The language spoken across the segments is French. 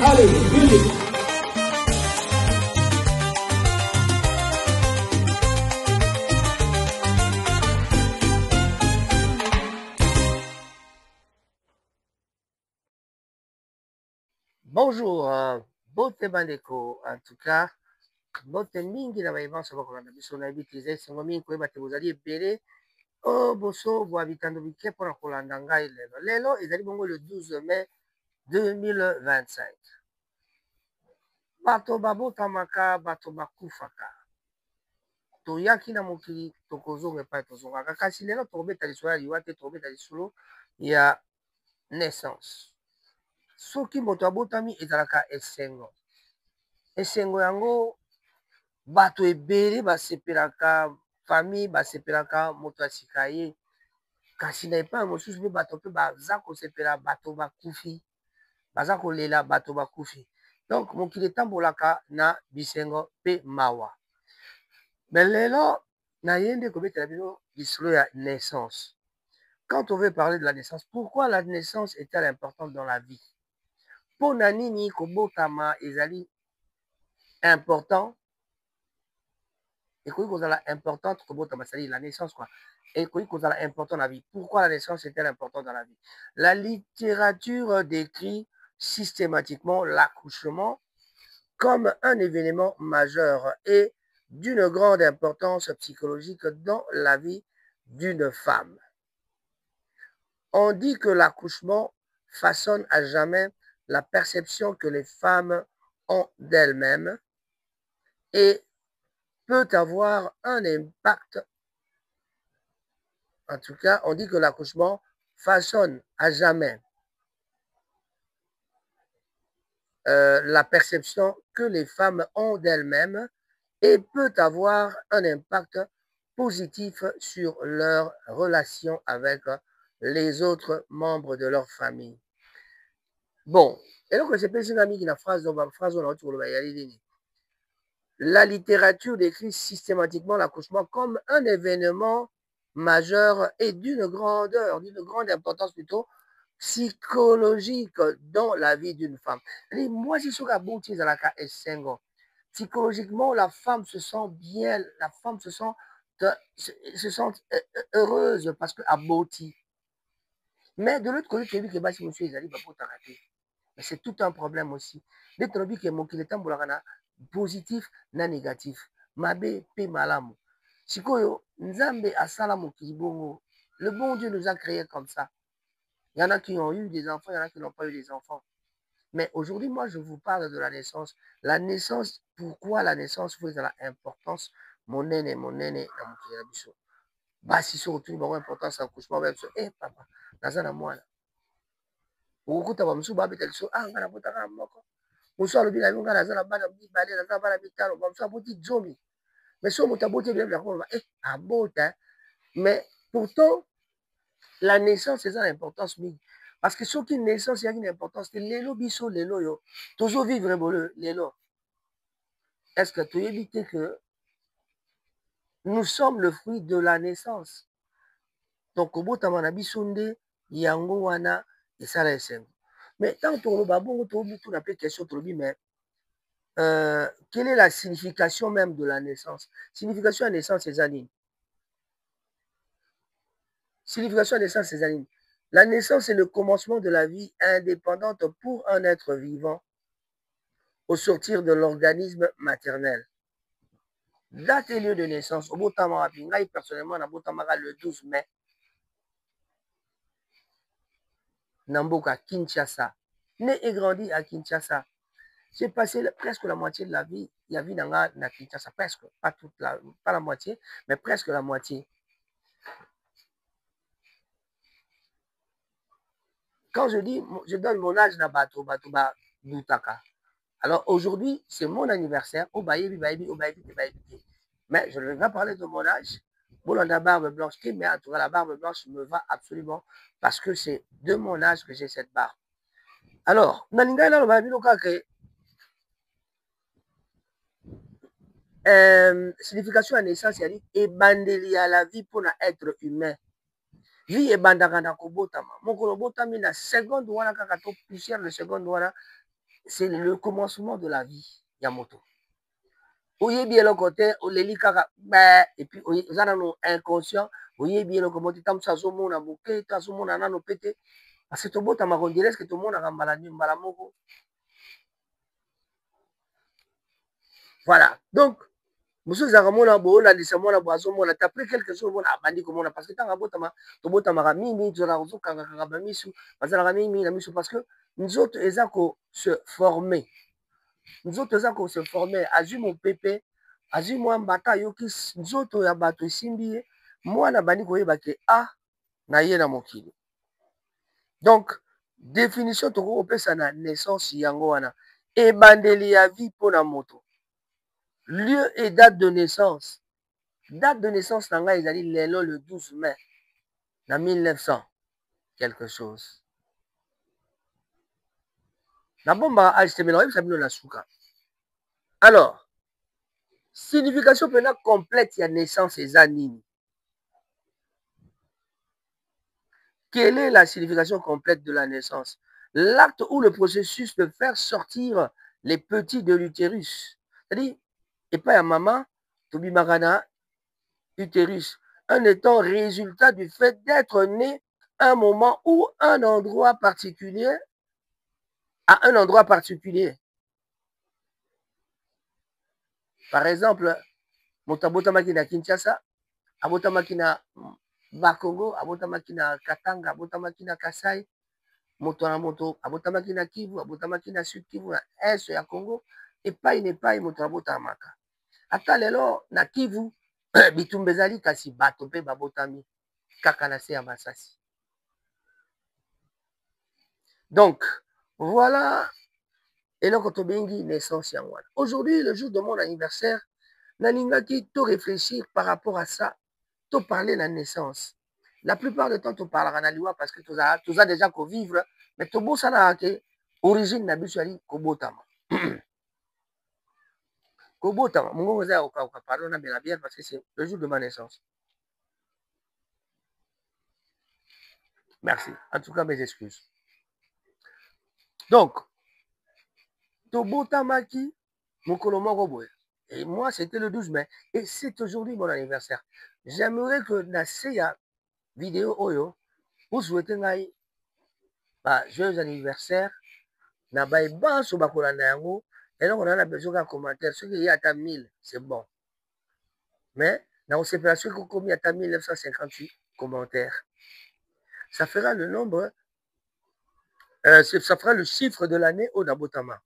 Allez, musique. Bonjour, bote bandeko, en tout cas, bote mingi na bayebanso bakolanda biso na yebi te esengo mingi koyeba te bozali ebele o boso bwa bitando bike mpona kolanda ngai lelo. Lelo ezali bongo le 12 mai 2025. Bato babotamaka, bato bakufaka. Toyaki na mokili tokozonga epai tozongaka, kasi lelo tokobeta lisolo ya liwa te, tokobeta lisolo ya naissance. Soki moto abotami ezalaka esengo. Esengo yango bato ebele basepelaka, famille basepelaka moto asika ye. Kasi na epai mosusu mpe bato mpe baza kosepela bato bakufi, baza kolela bato bakufi. Donc mokili etambolaka na bisengo mpe mawa. Mais lelo naye nde kobetela bino lisolo ya naissance. Quand on veut parler de la naissance, pourquoi la naissance est-elle importante dans la vie? Pona nini kobotama ezali important? Ekoki kozala importante kobotama, c'est-à-dire la naissance quoi. Ekoki kozala important dans la vie. Pourquoi la naissance est-elle importante dans la vie? La littérature décrit systématiquement l'accouchement comme un événement majeur et d'une grande importance psychologique dans la vie d'une femme. On dit que l'accouchement façonne à jamais la perception que les femmes ont d'elles-mêmes et peut avoir un impact. En tout cas, on dit que l'accouchement façonne à jamais la perception que les femmes ont d'elles-mêmes et peut avoir un impact positif sur leur relation avec les autres membres de leur famille. Bon, et donc c'est pas une amie qui a phrase la littérature décrit systématiquement l'accouchement comme un événement majeur et d'une grande importance plutôt psychologique dans la vie d'une femme. Et moi, si je suis psychologiquement, la femme se sent bien, la femme se sent heureuse parce qu'elle a beauté. Mais de l'autre côté, tu as vu que si monsieur Ezali va pas t'arrêter. Mais c'est tout un problème aussi. Dès que tu as vu que mon kiletan boulagana positif na négatif. Mabe pe malamu. Sikoyo, nzambe asala mokili bongo. Le bon Dieu nous a créés comme ça. Il y en a qui ont eu des enfants, il y en a qui n'ont pas eu des enfants. Mais aujourd'hui, moi, je vous parle de la naissance. La naissance, pourquoi la naissance faut de l'importance? Mon aîné, dans mon kirabiso. Bah, si surtout, il importance à l'accouchement, même ça. Eh, papa, dans un mois. Okuta ba musu ba betel so ah ngana botaka moko. Musu alobi na yo ngana zala bana mibale na bana bitano ba musu aboti zomi. Mais so motaboti bien bien ko abota. Mais pourtant la naissance c'est ça l'importance mingi. Parce que ce qui naissance il y a une importance c'est lelo biso lelo yo. Toujours vivre bolo lelo. Est-ce que tu évites que nous sommes le fruit de la naissance? Donc au bout de biso nde yango wana et ça la esengo. Mais tant que on va bon tout la question mais quelle est la signification même de la naissance? Signification de la naissance c'est anime. Signification de la naissance c'est anime. La naissance est le commencement de la vie indépendante pour un être vivant au sortir de l'organisme maternel. Date et lieu de naissance. Au bout de personnellement le 12 mai. Namboka, Kinshasa. Né et grandi à Kinshasa. J'ai passé presque la moitié de la vie. Il y a vu dans Kinshasa, presque. Pas la moitié, mais presque la moitié. Quand je dis, je donne mon âge na bato Boutaka. Alors aujourd'hui, c'est mon anniversaire. Mais je ne vais pas parler de mon âge. Bon, la barbe blanche, mais en tout cas, la barbe blanche me va absolument parce que c'est de mon âge que j'ai cette barbe. Alors, signification à naissance, c'est-à-dire ébandeli à la vie pour être humain. vie ebandaka na kobotama mokolo botami na seconde wana kaka to poussière de seconde wana c'est le commencement de la vie ya moto oyebi eloko te oleli kaka et puis oza nano inconscient oyebi eloko mo te tamoso azomona moke to azomona nano pe te parce que tobotamaka ondire eske tomonaka mbala moko voilà donc mosusu ezalaka mona boolandisa mwana bo azomona te après quelque chose mona abandi komona parce que ntango abotama tobotamaka mingi tozalaka kozokangakanga bamisu bazalaka mingi na misu parce que nzoto eza kose forme nzoto eza kose forme azwi mopepe azwi mwa mbata ayoki nzoto ya bato esimbi ye mwana abandi koyeba ke na ye na mokili donc définition tokoki kopesa na naissance yango wana ebandeli ya vie mpona moto lieu et date de naissance. Date de naissance, ils ont dit le 12 mai, dans 1900, quelque chose. Alors, signification complète, il y a naissance et zanini. Quelle est la signification complète de la naissance? L'acte ou le processus de faire sortir les petits de l'utérus. C'est-à-dire, et pas à maman, Tobi Marana, utérus, un étant résultat du fait d'être né à un moment ou un endroit particulier, à un endroit particulier. Par exemple, motabotamaki na Kinshasa, abotamaki na Bakongo, abotamaki na Katanga, abotamaki na Kasai, moto na moto, abotamaki na Kivu, abotamaki na Sud Kivu, na Est ya Congo, epai moto abotamaka. Ata lelo na Kivu, bitumba ezali kasi bato mpe babotami kaka na se ya masasi. Donc, voilà eloko tobengi naissance yango wana. Aujourd'hui, le jour de mon anniversaire, nalingaki to réfléchir par rapport à ça, to parler de la naissance. La plupart du temps, to parlera na liwa parce que toza déjà ko vivre, mais to bosana ke origine na biso ali kobotama. Kobotama, mungo za oka pardon na bela bière parce que c'est le jour de ma naissance. Merci. En tout cas, mes excuses. Donc, tobotamaki mokolo moko boye. Et moi, c'était le 12 mai. Et c'est aujourd'hui mon anniversaire. J'aimerais que na seya vidéo oyo, vous souhaitez ngai joyeux anniversaire. Na ba banso bakolanda yango. Et donc, on a besoin d'un commentaire. Ceux qui y a à 1000, c'est bon. Mais, dans nos séparations, il y a 1958 commentaires. Ça fera le nombre, ça fera le chiffre de l'année au Nabotama.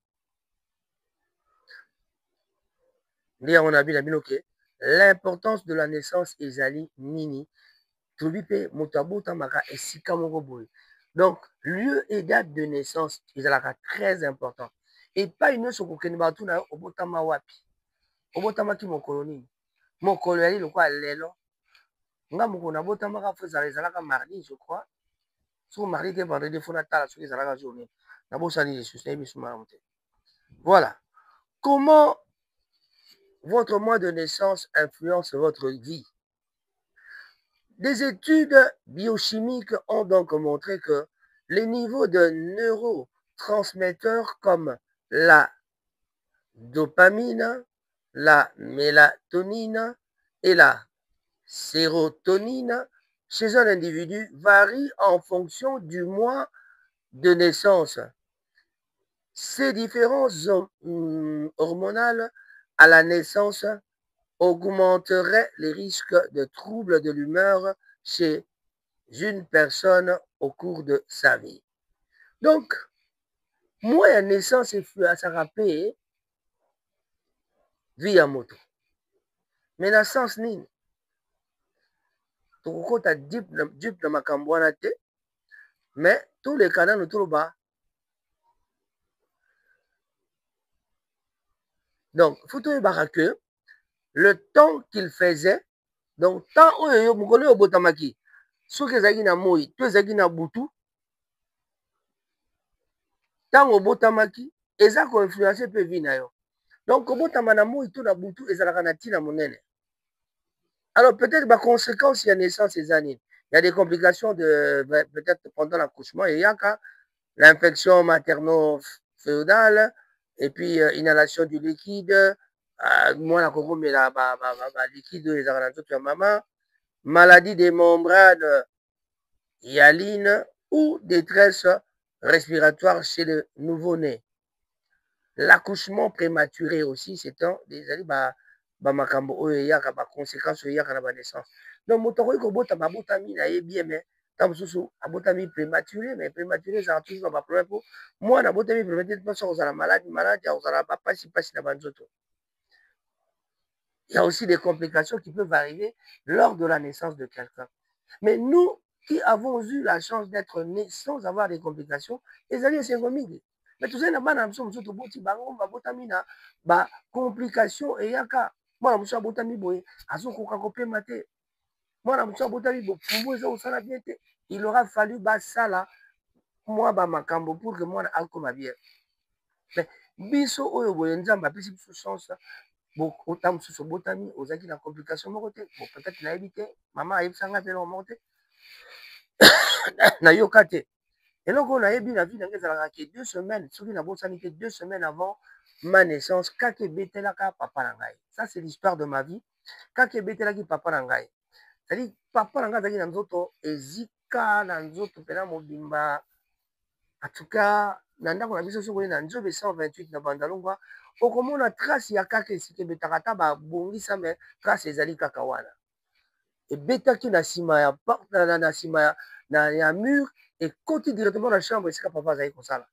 On a vu l'importance de la naissance ezali nini. Tobipe motabotamaka et sikamogoboy. Donc, lieu et date de naissance, ils sont très important. Et pas une autre chose na obotama wapi. Obotama ki mokoloni. Mokolo yali lokwa lelo. Nga moko na botamaka fozala ezalaka mardi, je crois. Sur mardi et vendredi, il faut attendre ce qui est la journée. Voilà. Comment votre mois de naissance influence votre vie? Des études biochimiques ont donc montré que les niveaux de neurotransmetteurs comme la dopamine, la mélatonine et la sérotonine chez un individu varient en fonction du mois de naissance. Ces différences hormonales à la naissance augmenteraient les risques de troubles de l'humeur chez une personne au cours de sa vie. Donc, moi, la naissance, ça rappelle vie à moto. Mais la naissance, nini? Tokota deep na makambo wana te, mais tous les canaux nous trouvent bas. Donc, il faut trouver que le temps qu'il faisait, donc, tant oyo mokolo yo botamaki, soki ezaki na moi, to ezaki na butu, tant obotamaki, eza ko influencer pe vie na yo. Donc, obotama na moi to na butu ezalaka na tina monene. Alors, peut-être ba conséquence ya naissance ezani. y a des complications peut-être pendant l'accouchement. Il y a l'infection materno-féodale et puis inhalation du liquide. Moi, la coco, mais la liquide, les arantos, tu as maman. Maladie des membranes hyalines ou détresse respiratoire chez le nouveau-né. L'accouchement prématuré aussi, c'est un des années, makambo oyo eyaka conséquences eyaka na naissance. Donc moto akoki kobota babotami na ye bien, mais ntango mosusu abotami prématuré, mais prématuré ezalaka toujours na baproblème mpo mwana abotami prématuré mpo soki ozala malade akozala bapasi na banzoto. Il y a aussi des complications qui peuvent arriver lors de la naissance de quelqu'un. Mais nous qui avons eu la chance d'être nés sans avoir des complications, ezali esengo mingi. Mais tozali na bana biso mosusu toboti bango babotami na bacomplication eyaka mwana mosusu abotami boye azokoka kopema te, mwana mosusu abotami bopumbu eza kosala bien te. Il aura fallu basala mwa bamakambo pour que mwana akoma bien. Mais biso oyo boye nzambe apesi biso chance ota mosusu obotami ozalaki na complication moko te, bon peut-être nayebi te, mama ayebisanga mpe eloko moko te nayoka te. eloko oyo nayebi na vie nange ezalaka ke 2 semaines soki nabosani te 2 semaines avant ma naissance kaka ebetelaka papa na ngai. Ça c'est l'histoire de ma vie. Kaka ebetelaki papa na ngai, c'est-à-dire papa na ngai azalaki na nzoto ezika na nzoto mpena mobimba. En tout cas na ndako na biso soki na nzobe 128 na bandalongwa okomona trace ya kaka esika ebetaka ata babongisa me trace ezali kaka wana ebetaki na nsima ya porte na nsima ya mur ekoti directement na chambre esika papa azali kosala.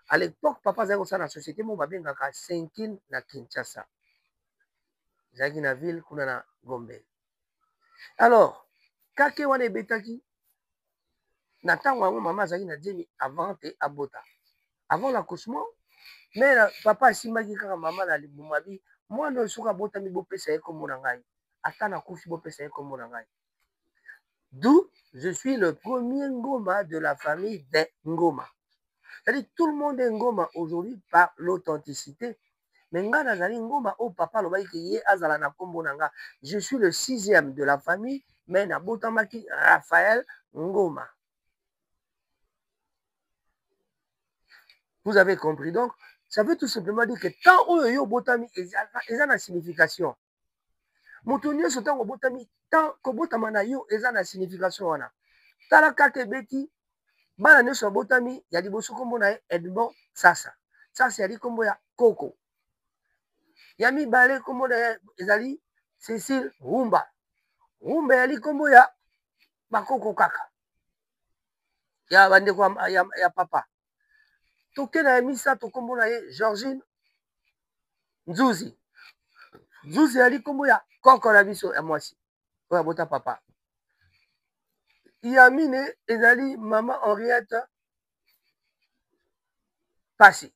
À l'époque papa azali kosala na société moko babengaka Senkin na Kinshasa, ezalaki na ville kuna na Gombe. Alors kaka wana ebetaki na ntango yango mama azalaki na 10 avant te abota, avant l'accouchement. Mais papa asimbaki kaka mama na libuma bi mwana oyo soki abotami bopesa ye kombo na ngai, ata nakufi bopesa ye kombo na ngai. D'où je suis le premier ngoma de la famille des ngoma. C'est-à-dire tout le monde est ngoma aujourd'hui par l'authenticité. Mais nga nazali ngoma o papa lobaki ke ye azala na kombo na nga. Je suis le 6e de la famille, mais nabotamaki Raphaël Ngoma. Vous avez compris donc? Ça veut tout simplement dire que tant oyo yo botami eza na signification. Moto nyonso ntango botami tant kobotama na yo eza na signification wana. Tala kaka ebeti bana nyonso botami ya liboso kombo na ye Edmond Sasa. Sasa yali kombo ya Koko. Ya mibale kombo na ye ezali Cécile Rumba. Rumba yali kombo ya bakoko kaka. Ya bandeko ya papa. Toke na misato kombo na ye Georgine Nzuzi. Nzuzi yali kombo ya koko na biso ya mwasi oyo abota papa. Ya mine ezali mama Henriette Pasi.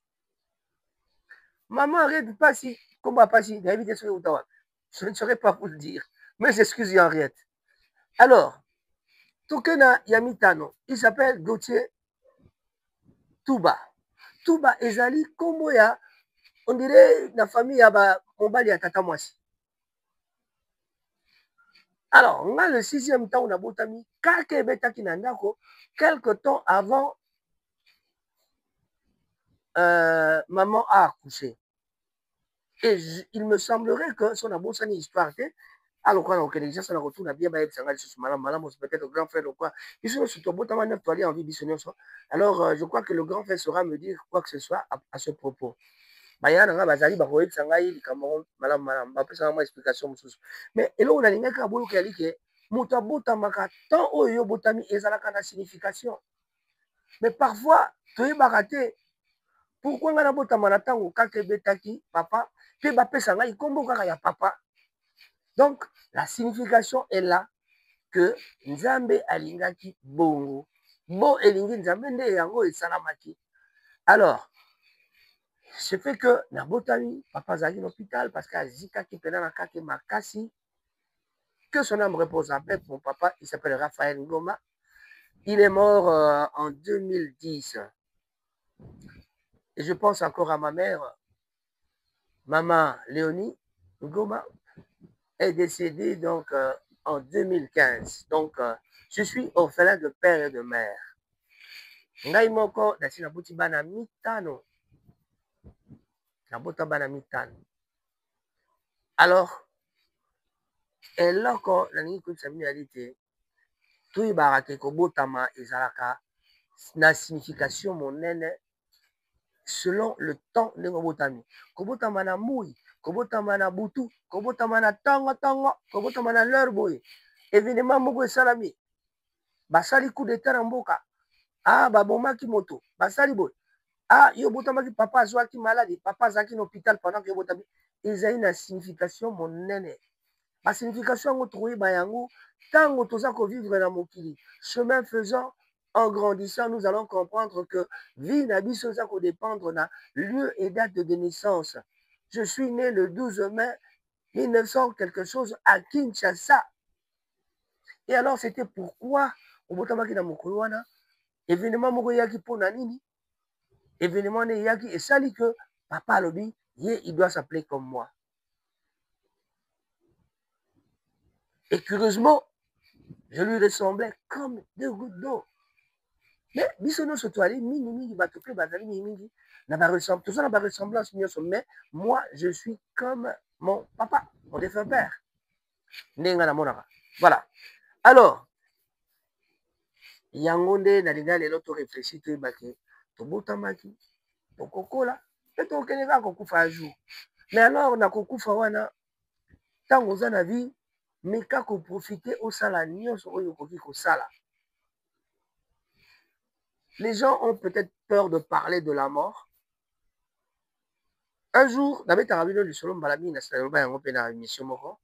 Mama Henriette Pasi kombo ya Pasi nayebi te soki euta wapi. Je ne saurais pas vous le dire, mais excusez Henriette. Alors toke na ya mitano, il s'appelle Gauthier Touba. Touba ezali kombo ya on dirait la famille ya ba mobali ya tata mwasi. Alors nga le 6e temps na botami kaka ebetaki na ndako quelque temps avant maman a accouché. Et il me semblerait que son abosani histoire te alors quand on connaît ça na retourne bien ba ebisanga lisusu malamu peut-être grand frère ou quoi. Ils sont surtout botama neuf toiler en vie bisonyoso. Alors je crois que le grand frère saura me dire quoi que ce soit à ce propos. Baya nanga bazali bakoyebisa ngai likambo malamu bapesa mwa explication mosusu. Mais eloko nalingaki aboluka yali ke moto abotamaka tant oyo botami ezalaka na signification. Mais parfois toyebaka te pourquoi nga nabotama na ntango kaka ebetaki papa mpe bapesa ngai kombo kaka ya papa. Donc la signification est là que nzambe alingaki bongo bo elingi nzambe nde yango esalamaki. Alors ce fait que nabotami papa azalaki na hôpital parce que azikaki mpena na kaki makasi. Que son âme repose en paix. Mon papa, il s'appelle Raphaël Ngoma. Il est mort en 2010. Et je pense encore à ma mère, maman Léonie Ngoma, est décédée donc en 2015. Donc, je suis orphelin de père et de mère. Ngai moko nasi nabuti bana mitano. Nabota bana mitano. Alors, eloko nalingi koyebisa bino yali te toyebaka ke kobotama ezalaka na signification monene selon le temps ndenge obotami. Kobotama na mui, kobotama na butu, kobotama na tongo, kobotama na l'heure boye. Événement moko esalami. Basali coup d'état na mboka. Ah, babomaki moto. Basali boye. Ah, yo botamaki papa azwaki malade, papa azalaki na hôpital pendant que yo botami. Ezali na signification monene. La signification yango tokoyeba yango ntango toza kovivre na mokili. Chemin faisant, en grandissant, nous allons comprendre que vie na biso eza kodépendre na lieu et date de naissance. Je suis né le 12 mai 1900 quelque chose à Kinshasa. Et alors c'était pourquoi obotamaki na mokolo wana événement moko eyaki mpona nini? Événement ne eyaki esali que papa alobi ye il doit s'appeler comme moi. Et curieusement, je lui ressemblais comme deux gouttes d'eau. Mais biso nyonso toali mingi bato pe bazali mingi na ba ressemblance, tout ça na ba ressemblance nyonso, mais moi je suis comme mon papa, mon défunt père. Ndenga na monaka. Voilà. Alors, yango nde nalinga lelo to réfléchir toyebake tobotamaki tokokola pe tokende kaka kokufa un jour. Mais alors na kokufa wana ntango oza na vie meka koprofite osala nyonso oyo okoki kosala. Les gens ont peut-être peur de parler de la mort. Un jour, nabetaka bino lisolo mbala mingi nasala yango mpe na émission moko.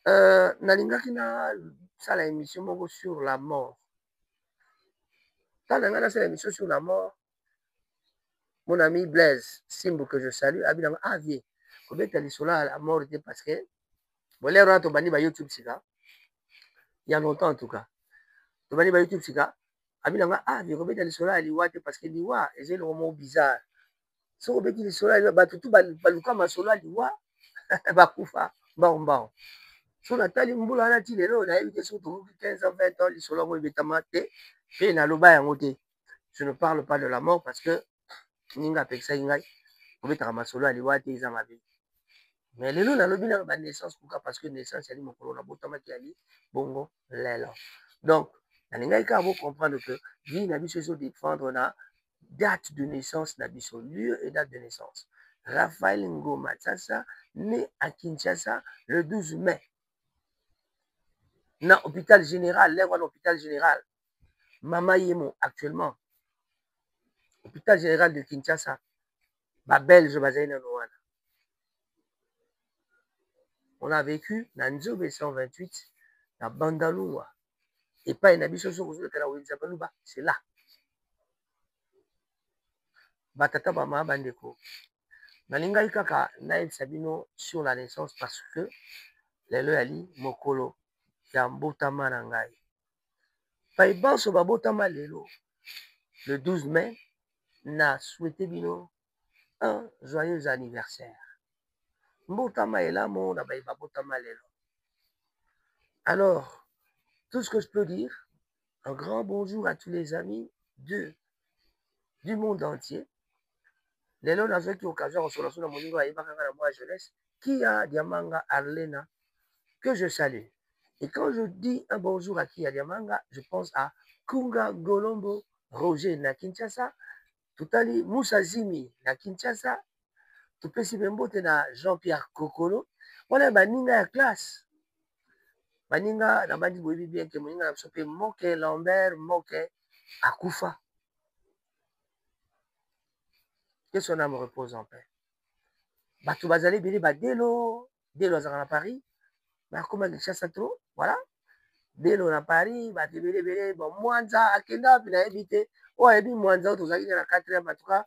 Nalingaki nasala émission moko sur la mort. Tant na nga nasala émission sur la mort, mon ami Blaise Simbo que je salue abinanga avie kobeta lisolo à la mort te parce que bolero wana tobandi ba YouTube sika. Il y a longtemps en tout cas. Tobandi ba YouTube sika. Abinanga avie kobeta lisolo à liwa te parce que liwa ezeli mot bizarre. So obeti lisolo ya bato tu baluka masolo ya liwa bakufa mbao. So natali mbula wana ti lelo nayebi te so tokoki 15 ans 20 ans lisolo yango ebetama te mpe naloba yango te. Je ne parle pas de la mort parce que ninga apekisaki ngai kobetaka masolo ya liwa te eza mabe. Mais lelo nalobi na ba naissance pourquoi parce que naissance yali mokolo na botamaki yali bongo lelo. Donc nalingaki kaka bo comprendre que vie na biso ezo défendre na date de naissance na biso, lieu et date de naissance. Raphaël Ngoma Tsatsa, né à Kinshasa le 12 mai. Na hôpital général, l'œuvre l'hôpital général. Mama Yemo actuellement. Hôpital général de Kinshasa. Ba Belge bazaina noana. On a vécu na Nzobe 128, na Bandalua. Et pas une abisso sur le c'est là. Batata Bama Bandeko. Nalingai kaka naïf Sabino sur la naissance parce que lelo yali mokolo ya mbotama na ngai. Paibanso babotama lelo le 12 mai na souhaité bino un joyeux anniversaire. Mbotama elamo na babotama lelo. Alors, tout ce que je peux dire, un grand bonjour à tous les amis du monde entier. Lelo nazwaki occasion kosola na moningo ayebaka na moi jeunesse qui a Diamanga Arlena que je salue. Et quand je dis un bonjour à Kia Diamanga, je pense à Kunga Golombo Roger na Kinshasa, Tutali Moussa Zimi na Kinshasa, Tupesi Bembote na Jean-Pierre Kokolo. Voilà baninga ya classe. Baninga na bandi boyebi bien que moninga na biso pe Moke Lambert Moke akufa. Que son âme repose en paix. Bato bazali bili ba delo azaka na Paris. Ba koma Kinshasa trop, voilà. Delo na Paris, ba tebele bon Mwanza akenda bi na ebité. O ebi Mwanza tozaki na 4e en tout cas.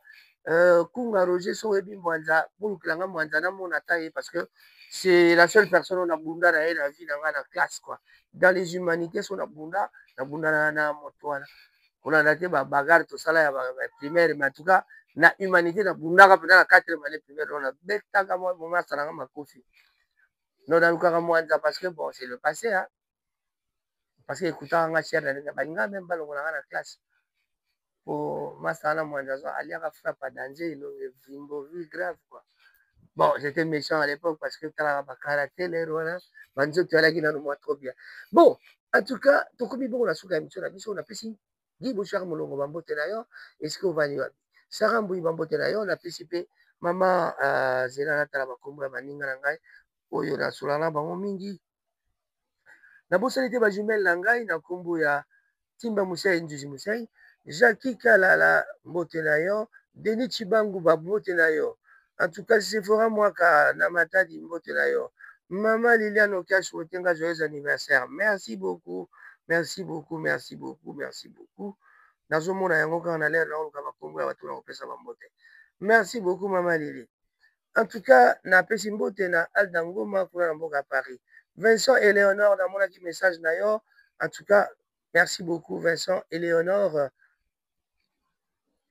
Kunga Roger so ebi Mwanza pour kilanga Mwanza na mona taille parce que c'est la seule personne on a bunda na la vie dans la classe quoi. Dans les humanités on a bunda na motwana. On a été ba bagarre tout ça là ya primaire mais en tout cas na humanité na bunda ka pendant la 4e année primaire on a betaka moi moment salanga makofi. Non, dans le cas parce que bon, c'est le passé, hein. Parce que écoutant un cher, balinga même pas la classe. Pour Masana Mwandazo, aller à frappe à danger, il grave, quoi. Bon, j'étais méchant à l'époque parce que tu as karaté, les rois, Banzo, tu as la guinée, moi, trop bien. Bon, en tout cas, tu as bon, la souka, la mission, on a pris Guy Bouchard, mon longo, Bambo Tenayo, est-ce qu'on va dire Sarah Mbouy, Bambo Tenayo, on a participé, maman, Zéla, Talabakomba, Maninga, Nangai, Oyo, la Soulana, Bango Mingi. Na bosalité ba jumelle na ngai na kombo ya Timba Musai Njuzi Musai, Jackie Kalala mbote na yo, Denis Chibangu ba mbote na yo. En tout cas, Sephora Mwaka na matadi mbote na yo. Maman Liliane Okash Wotenga, joyeux anniversaire. Merci beaucoup. Merci beaucoup, merci beaucoup, merci beaucoup. Nazomona yango kana l'air na oluka ba kombo ya watu na kopesa ba mbote. Merci beaucoup Maman Lili. En tout cas, na pesi mbote na Alda Ngoma kuna na mboka Paris. Vincent et Léonore, dans mon message d'ailleurs. En tout cas, merci beaucoup Vincent et Léonore.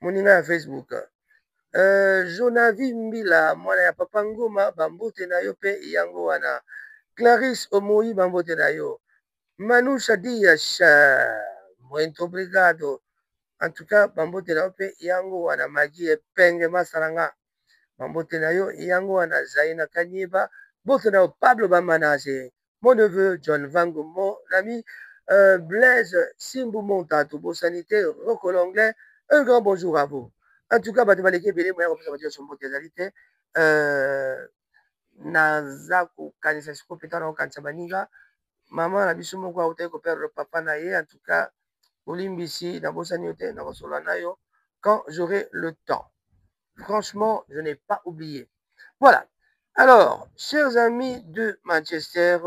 Mon numéro à Facebook. Jonavi Mbila, moi na papa Ngoma, bambote na yo pe yango wana. Clarisse Omoi, bambote na yo. Manoucha Dias, muito obrigado. En tout cas, bambote na yo pe yango wana. Magi Penge Masaranga, bambote na yo yango wana. Zaina Kanyeba. Botenao Pablo Bamanase, mon neveu John Vango, mon ami Blaise Simbou Montato, beau sanité, Rocco l'anglais, un grand bonjour à vous. En tout cas, Batabaleke Bélé, moi, je suis en qualité. Nazako, Kanisako, Petano, Kansabaniga, maman, la bisomo, quoi, au père, papa, naïe, en tout cas, Olimbisi, dans Bossaniote, dans Solanayo, quand j'aurai le temps. Franchement, je n'ai pas oublié. Voilà. Alors, chers amis de Manchester,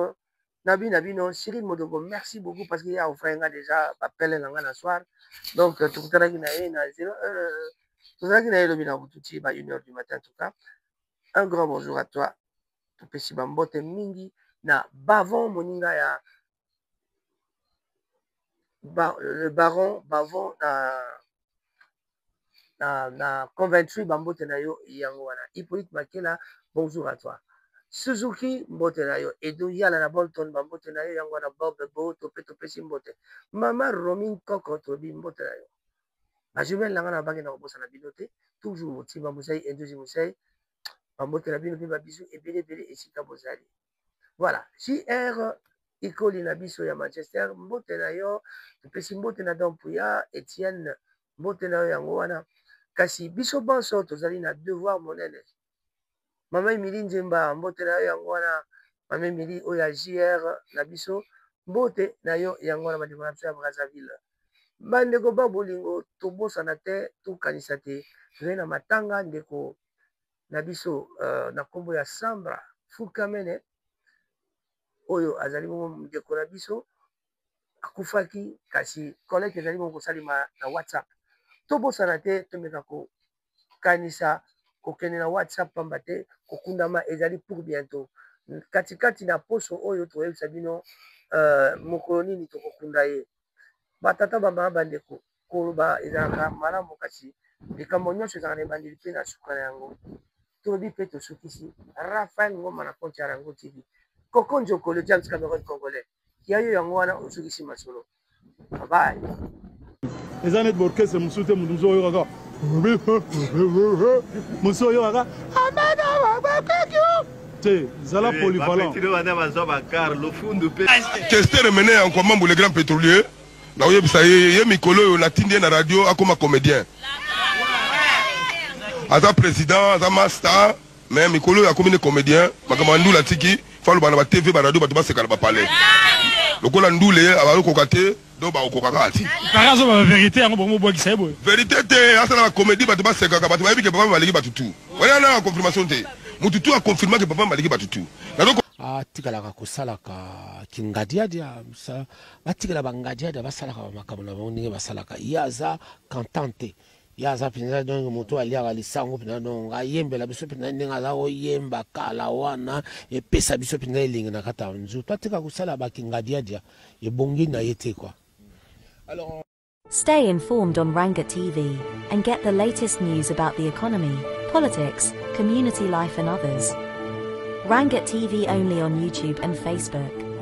Nabi non, Cyril Modogo, merci beaucoup parce qu'il y a offert déjà appelé la soir. Donc, tout le monde qui est 1h du matin en tout cas. Un grand bonjour à toi. Tout petit bambote mingi na bavon moninga ya le baron bavon na Coventry bambote na yo yango wana. Hippolyte Makela, bonjour à toi. Suzuki mbote na yo, Edo Yala na Bolton bambote na yo yango wana. Bob Bo tope si mbote. Mama Romin Koko tobi mbote na yo. Ba jumelle nanga na bangi na kobosa na binote, toujours Timba Musai Njuzi Musai bambote na binote ba bisu ebele esika bozali. Voilà, JR Ikoli na biso ya Manchester mbote na yo, tope si mbote na Dampuya, Etienne mbote na yo yango wana. Kasi biso banso tozali na devoir monene. Mama Emily Nzemba mbote na yo yango wana. Mama Emily oya JR na biso mbote na yo yango wana bandeko na biso ya Brazzaville. Bandeko ba bolingo tobosana te tokanisa te. Tozali na matanga ndeko na biso na kombo ya Sambra Fukamene oyo azali ndeko na biso akufaki kasi koleke ezali kosalima na WhatsApp. Tobosana te tomeka ko kanisa kokende na WhatsApp pamba te kokundama ezali pour bientôt. Katikati na poso oyo toyebisa bino mokolo nini tokokunda ye. Batata bamama bandeko koloba ezalaka malamu kasi likambo nyonso ezalaka na ebandeli mpe na suka na yango. Tolobi mpe tosukisi. Raphaël Ngoma na konti ya Rango TV. Koko Njoko le James Cameroun Congolais. Kia yo yango wana osukisi masolo. Bye bye. Les années de orchestre, je suis Mousso c'est la polyvalent. Kester mené en commun pour les grands pétroliers. Là où il y a Mikolo, on a tindé la radio comme comédien. Asa président, Asa master, mais Mikolo a comme comédien. Makamandou la tiki, faut le TV, radio, batuma se kalaba parler. Le col andoulé, à la cocaté, donc au cocacati. La vérité, on va boire qui c'est beau. Vérité, c'est la comédie, batuma se kalaba, batuma que papa m'a dit tout. Voilà la confirmation. Mututu a confirmé que papa m'a dit tout. Tikalaka kosalaka kingadiadia sa batikala bangadiadia basalaka makamona boninge basalaka yaza cantante yaza pinza donc moto aliaka lisango pina donc ayembela biso pina ndinga za oyemba kala wana epesa biso pina elinga na kata nzu patika kosala bakingadiadia ebongi na yete quoi. Alors stay informed on Ranga TV and get the latest news about the economy, politics, community life and others. Rangat TV only on YouTube and Facebook.